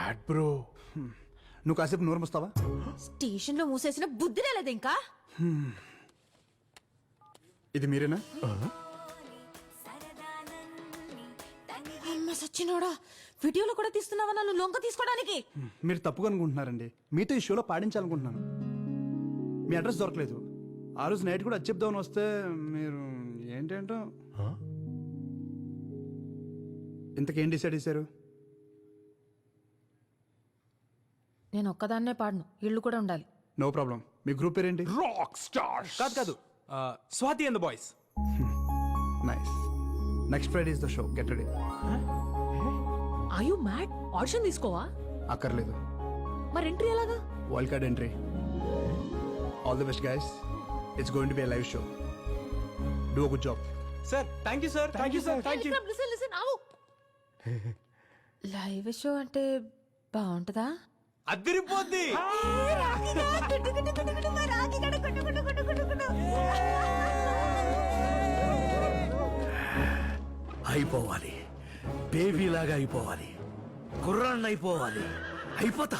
Mad bro. నువ్వు కాసేపు నోరు మూస్తావా? స్టేషన్ లో మూసేసిన బుద్ధి రాలేదు ఇంకా. ఇది మీరేనా? అమ్మ సచ్చినోడా, వీడియోలో కూడా తీస్తున్నావా నన్ను లొంగ తీసుకోవడానికి? మీరు తప్పుగా అనుకుంటున్నారండి. మీతో ఈ షోలో పాడించాలనుకుంటున్నాను. మీ అడ్రస్ దొరకలేదు. ఆ రోజు నైట్ కూడా అది చెప్దామని వస్తే మీరు ఏంటేంటో. ఇంతకేం డిసైడ్ చేశారు? నేను ఒక్కదాన్నే పాడను, ఇళ్ళు కూడా ఉండాలి. No problem. మీ గ్రూప్ పేరేంటి? Rock star. కాదు Swathi and the boys. Nice. Next Friday is the show. Get ready. Are you mad? Audition తీసుకోవా? అక్కర్లేదు. మరి ఎంట్రీ ఎలాగా? Wild card entry. All the best guys. It's going to be a live show. Do a good job. Sir thank you sir. Thank you sir. Thank you. Listen ఆవు. Live show అంటే బాగుంటుందా? అదిరిపోద్ది. అయిపోవాలి, baby లాగా అయిపోవాలి, కుర్రాన్ని అయిపోవాలి. అయిపోతా.